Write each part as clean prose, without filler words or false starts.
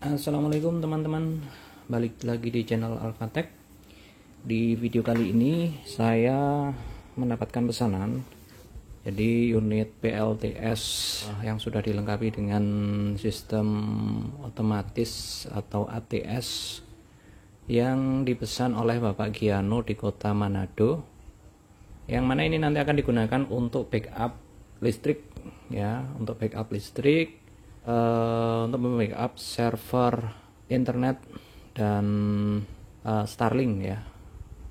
Assalamualaikum teman-teman, balik lagi di channel Alphatech. Di video kali ini saya mendapatkan pesanan, jadi unit PLTS yang sudah dilengkapi dengan sistem otomatis atau ATS yang dipesan oleh Bapak Giano di kota Manado, yang mana ini nanti akan digunakan untuk backup listrik ya, untuk backup listrik, untuk membackup server internet dan Starlink ya.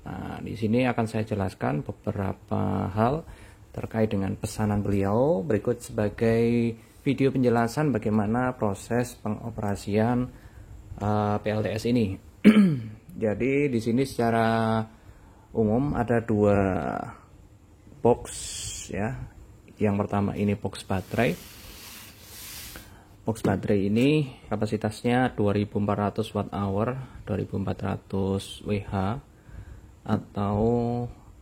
Nah, di sini akan saya jelaskan beberapa hal terkait dengan pesanan beliau berikut sebagai video penjelasan bagaimana proses pengoperasian PLTS ini. Jadi di sini secara umum ada dua box ya. Yang pertama ini box baterai. Box baterai ini kapasitasnya 2400 Wh, 2400 Wh, atau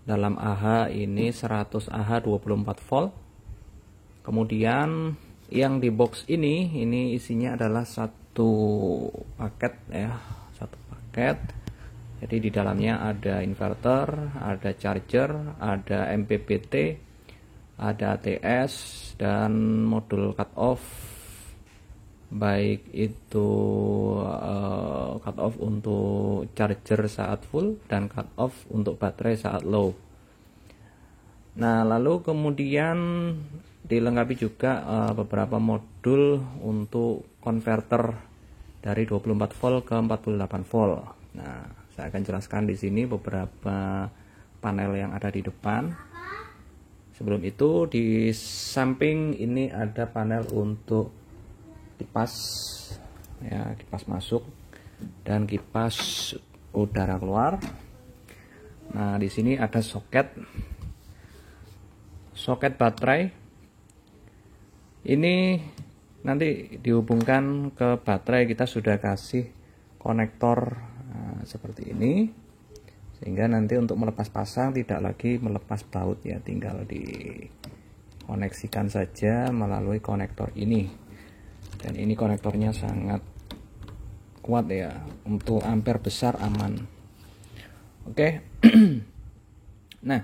dalam AH ini 100 AH 24 volt. Kemudian yang di box ini isinya adalah satu paket ya, satu paket. Jadi di dalamnya ada inverter, ada charger, ada MPPT, ada ATS dan modul cut off, baik itu cut off untuk charger saat full dan cut off untuk baterai saat low. Nah, lalu kemudian dilengkapi juga beberapa modul untuk konverter dari 24 volt ke 48 volt. Nah, saya akan jelaskan di sini beberapa panel yang ada di depan. Sebelum itu di samping ini ada panel untuk kipas ya, kipas masuk dan kipas udara keluar. Nah, di sini ada soket baterai. Ini nanti dihubungkan ke baterai, kita sudah kasih konektor seperti ini, sehingga nanti untuk melepas pasang tidak lagi melepas baut ya, tinggal dikoneksikan saja melalui konektor ini. Dan ini konektornya sangat kuat ya, untuk ampere besar aman. Oke. Nah,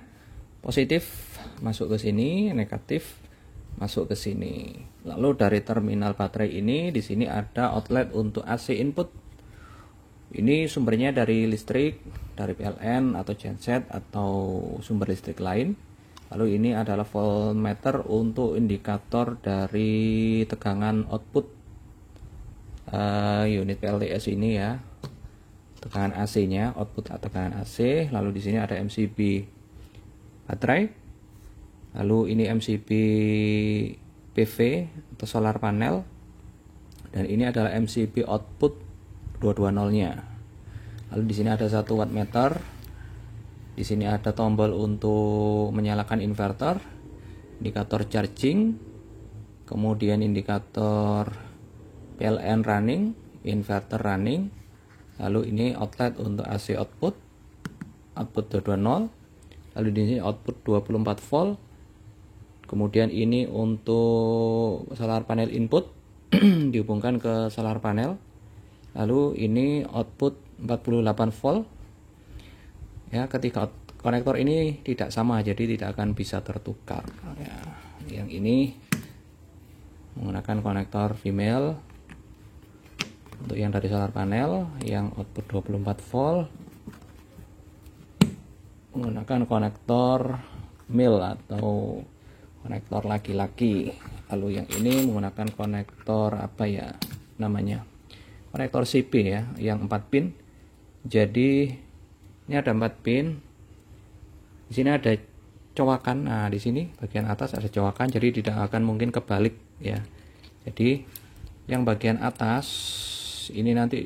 positif masuk ke sini, negatif masuk ke sini. Lalu dari terminal baterai ini di sini ada outlet untuk AC input. Ini sumbernya dari listrik, dari PLN atau genset atau sumber listrik lain. Lalu ini adalah voltmeter untuk indikator dari tegangan output unit PLTS ini ya, tegangan AC-nya, output tegangan AC. Lalu di sini ada MCB baterai. Lalu ini MCB PV atau solar panel. Dan ini adalah MCB output 220-nya. Lalu di sini ada satu wattmeter. Di sini ada tombol untuk menyalakan inverter, indikator charging, kemudian indikator PLN running, inverter running. Lalu ini outlet untuk AC output 220. Lalu di sini output 24 volt. Kemudian ini untuk solar panel input dihubungkan ke solar panel. Lalu ini output 48 volt. Ya, ketika konektor ini tidak sama, jadi tidak akan bisa tertukar ya. Yang ini menggunakan konektor female untuk yang dari solar panel, yang output 24 volt menggunakan konektor male atau konektor laki-laki. Lalu yang ini menggunakan konektor apa ya namanya, konektor CP ya, yang 4 pin. Jadi ini ada 4 pin. Di sini ada cowakan. Nah, di sini bagian atas ada cowakan, jadi tidak akan mungkin kebalik ya. Jadi yang bagian atas ini nanti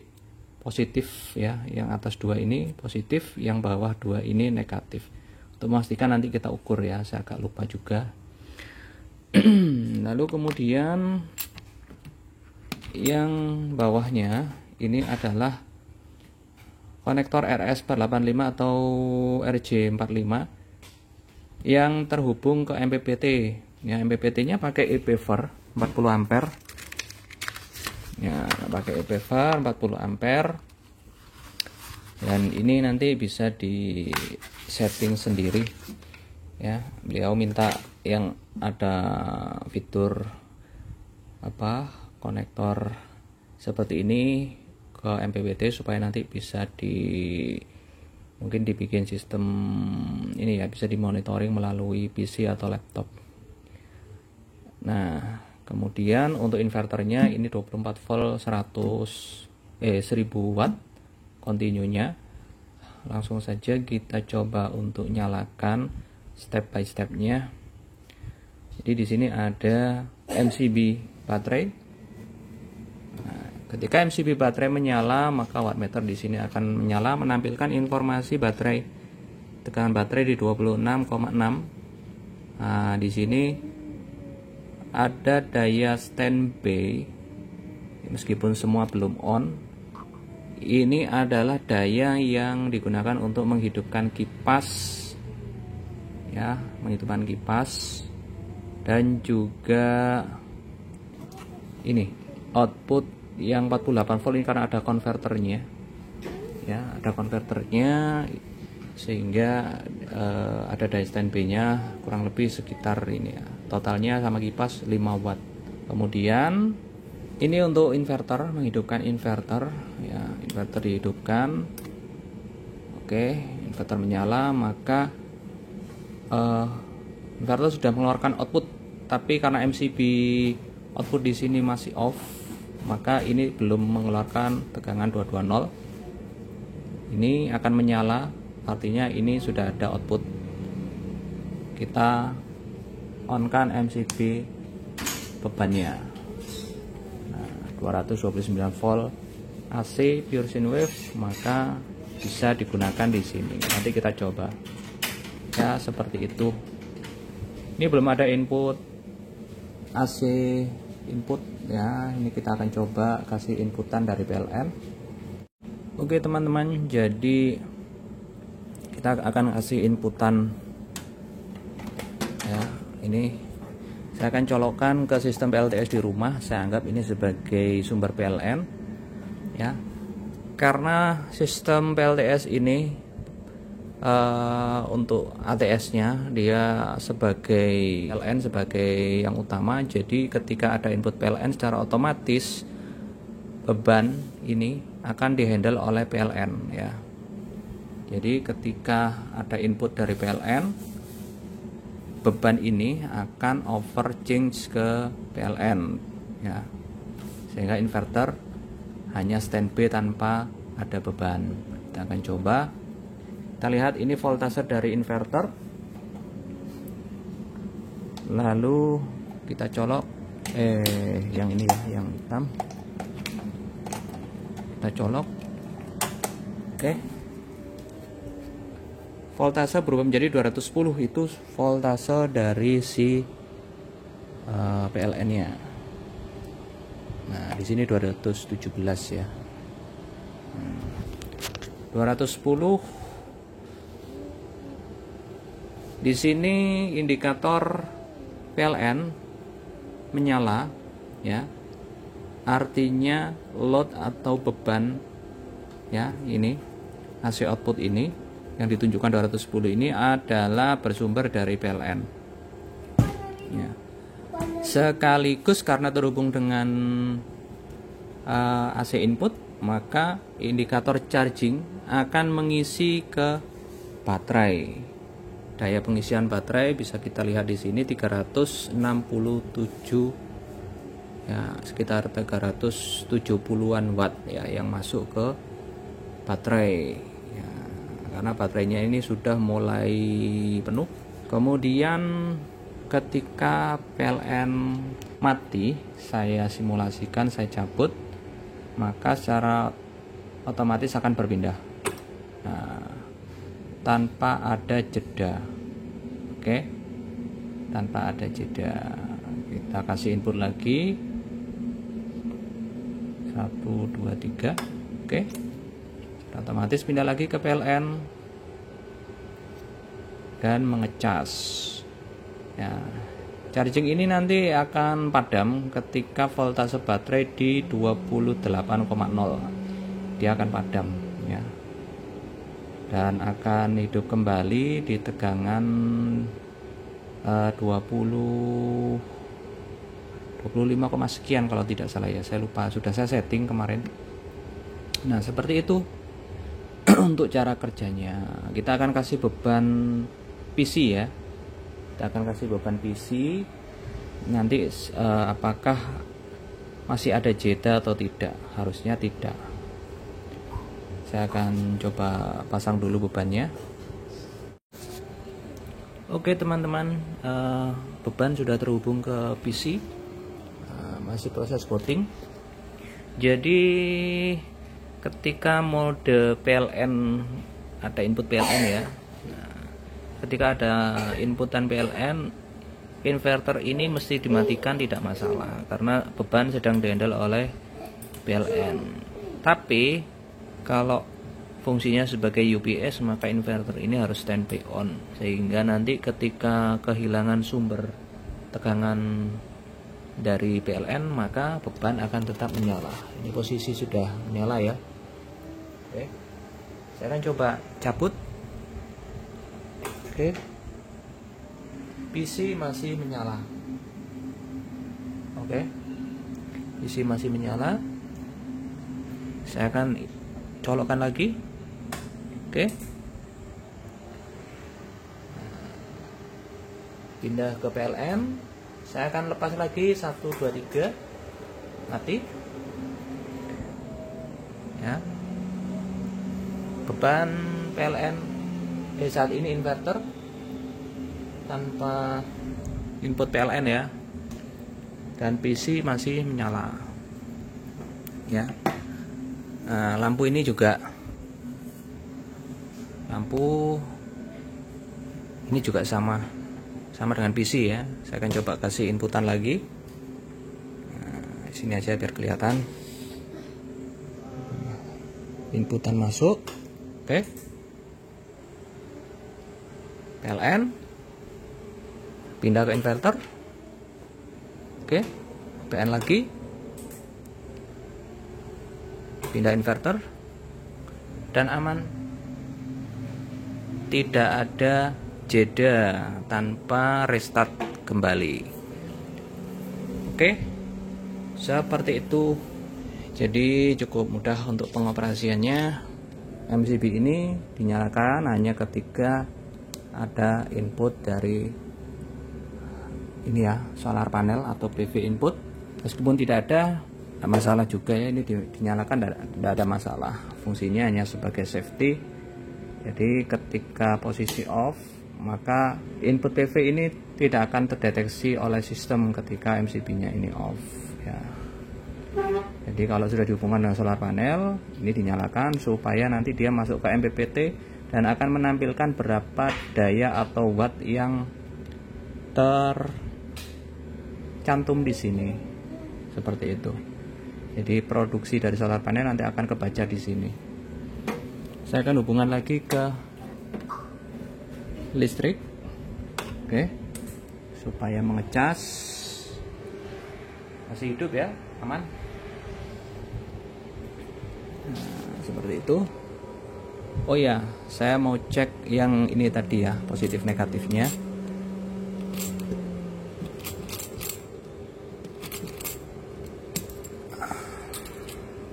positif ya, yang atas 2 ini positif, yang bawah 2 ini negatif. Untuk memastikan nanti kita ukur ya, saya agak lupa juga. Lalu kemudian yang bawahnya ini adalah konektor RS485 atau RJ45 yang terhubung ke MPPT ya. MPPT nya pakai ePaver 40 ampere ya, pakai UPV 40 ampere, dan ini nanti bisa di setting sendiri ya. Beliau minta yang ada fitur konektor seperti ini ke MPPT supaya nanti bisa mungkin dibikin sistem ini ya, bisa dimonitoring melalui PC atau laptop. Nah, kemudian untuk inverternya ini 24 volt 1000 watt continue-nya. Langsung saja kita coba untuk nyalakan step by stepnya. Jadi di sini ada MCB baterai. Nah, ketika MCB baterai menyala, maka wattmeter di sini akan menyala, menampilkan informasi baterai. Tegangan baterai di 26,6. Nah, di sini ada daya standby, meskipun semua belum on. Ini adalah daya yang digunakan untuk menghidupkan kipas ya, menghidupkan kipas, dan juga ini output yang 48 volt ini karena ada konverternya ya, ada konverternya sehingga ada daya standby-nya kurang lebih sekitar ini ya. Totalnya sama kipas 5 watt. Kemudian ini untuk inverter, menghidupkan inverter ya, inverter dihidupkan. Oke, inverter menyala, maka inverter sudah mengeluarkan output, tapi karena MCB output di sini masih off, maka ini belum mengeluarkan tegangan 220. Ini akan menyala, artinya ini sudah ada output. Kita on-kan MCB bebannya. 229 volt AC pure sine wave, maka bisa digunakan di sini. Nanti kita coba ya, seperti itu. Ini belum ada input AC input ya, ini kita akan coba kasih inputan dari PLN. Oke teman-teman, jadi kita akan kasih inputan ya. Ini saya akan colokkan ke sistem PLTS di rumah. Saya anggap ini sebagai sumber PLN ya, karena sistem PLTS ini untuk ATS-nya dia sebagai PLN sebagai yang utama. Jadi ketika ada input PLN, secara otomatis beban ini akan dihandle oleh PLN ya. Jadi ketika ada input dari PLN, beban ini akan overchange ke PLN ya, sehingga inverter hanya standby tanpa ada beban. Kita akan coba, kita lihat ini voltase dari inverter, lalu kita colok yang ini ya, yang hitam kita colok. Oke, voltase berubah menjadi 210, itu voltase dari si PLN-nya. Nah, di sini 217 ya. 210. Di sini indikator PLN menyala ya. Artinya load atau beban ya, ini AC output ini yang ditunjukkan 210 ini adalah bersumber dari PLN ya. Sekaligus karena terhubung dengan AC input, maka indikator charging akan mengisi ke baterai. Daya pengisian baterai bisa kita lihat di sini 367 ya, sekitar 370-an watt ya yang masuk ke baterai. Karena baterainya ini sudah mulai penuh. Kemudian ketika PLN mati, saya simulasikan, saya cabut, maka secara otomatis akan berpindah tanpa ada jeda. Oke, tanpa ada jeda. Kita kasih input lagi 1, 2, 3. Oke, otomatis pindah lagi ke PLN dan mengecas ya. Charging ini nanti akan padam ketika voltase baterai di 28,0. Dia akan padam ya. Dan akan hidup kembali di tegangan 25, sekian kalau tidak salah ya. Saya lupa, sudah saya setting kemarin. Nah, seperti itu untuk cara kerjanya. Kita akan kasih beban PC ya. Kita akan kasih beban PC. Nanti apakah masih ada jeda atau tidak? Harusnya tidak. Saya akan coba pasang dulu bebannya. Oke teman-teman, beban sudah terhubung ke PC. Masih proses booting. Jadi ketika mode PLN, ada input PLN ya. Ketika ada inputan PLN, inverter ini mesti dimatikan, tidak masalah karena beban sedang dihandle oleh PLN. Tapi kalau fungsinya sebagai UPS, maka inverter ini harus standby on, sehingga nanti ketika kehilangan sumber tegangan dari PLN, maka beban akan tetap menyala. Ini posisi sudah menyala ya. Oke, saya akan coba cabut. Oke, PC masih menyala. Oke, PC masih menyala. Saya akan colokkan lagi. Oke, pindah ke PLN. Saya akan lepas lagi 1, 2, 3, mati ya. Beban PLN saat ini inverter tanpa input PLN ya, dan PC masih menyala ya. Lampu ini juga, lampu ini juga sama dengan PC ya. Saya akan coba kasih inputan lagi. Di sini aja biar kelihatan. Inputan masuk. Oke. PLN. Pindah ke inverter. Oke. PN lagi. Pindah inverter. Dan aman. Tidak ada jeda tanpa restart kembali. Oke, seperti itu. Jadi cukup mudah untuk pengoperasiannya. MCB ini dinyalakan hanya ketika ada input dari ini ya, solar panel atau PV input. Meskipun tidak ada masalah juga ya, ini dinyalakan, tidak ada masalah. Fungsinya hanya sebagai safety. Jadi ketika posisi off, maka input PV ini tidak akan terdeteksi oleh sistem ketika MCB-nya ini off ya. Jadi kalau sudah dihubungkan dengan solar panel, ini dinyalakan supaya nanti dia masuk ke MPPT dan akan menampilkan berapa daya atau watt yang tercantum di sini. Seperti itu. Jadi produksi dari solar panel nanti akan kebaca di sini. Saya akan hubungan lagi ke listrik. Oke, supaya mengecas. Masih hidup ya, aman. Nah, seperti itu. Oh ya, saya mau cek yang ini tadi ya, positif negatifnya.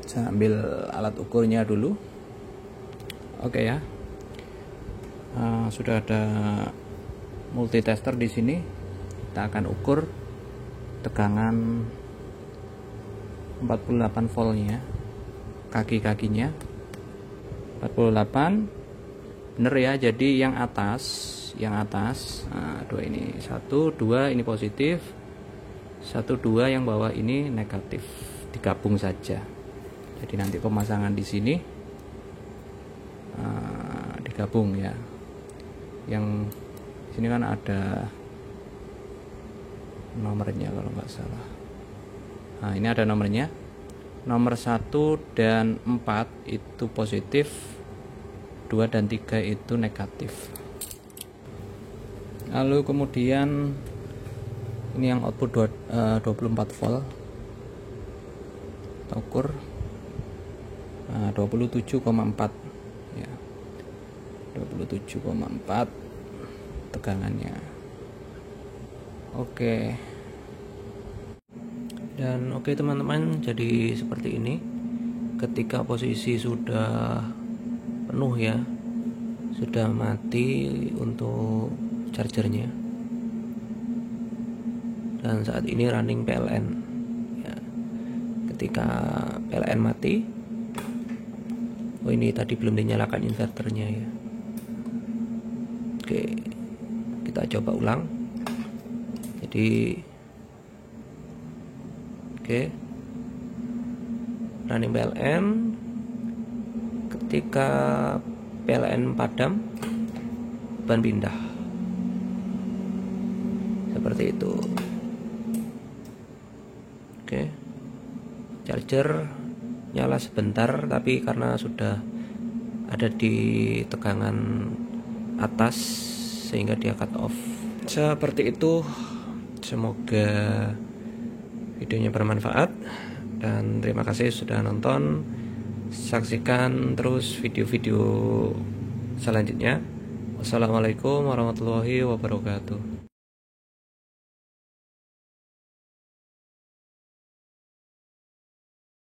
Saya ambil alat ukurnya dulu. Oke ya. Sudah ada multitester di sini. Kita akan ukur tegangan 48 voltnya, kaki-kakinya 48, bener ya. Jadi yang atas, dua ini 1, 2 ini positif, 1, 2 yang bawah ini negatif, digabung saja. Jadi nanti pemasangan di sini digabung ya. Yang sini kan ada nomornya kalau nggak salah. Nah, ini ada nomornya. Nomor 1 dan 4 itu positif, 2 dan 3 itu negatif. Lalu kemudian Ini yang output 24 volt, kita ukur 27,4 ya, 27,4 tegangannya. Oke. Dan oke teman-teman, jadi seperti ini. Ketika posisi sudah penuh ya, sudah mati untuk chargernya, dan saat ini running PLN ya. Ketika PLN mati, oh ini tadi belum dinyalakan inverternya ya. Oke, kita coba ulang. Jadi oke, running PLN. Ketika PLN padam, ban pindah seperti itu. Oke, charger nyala sebentar, tapi karena sudah ada di tegangan atas sehingga dia cut off. Seperti itu. Semoga videonya bermanfaat, dan terima kasih sudah nonton. Saksikan terus video-video selanjutnya. Wassalamualaikum warahmatullahi wabarakatuh.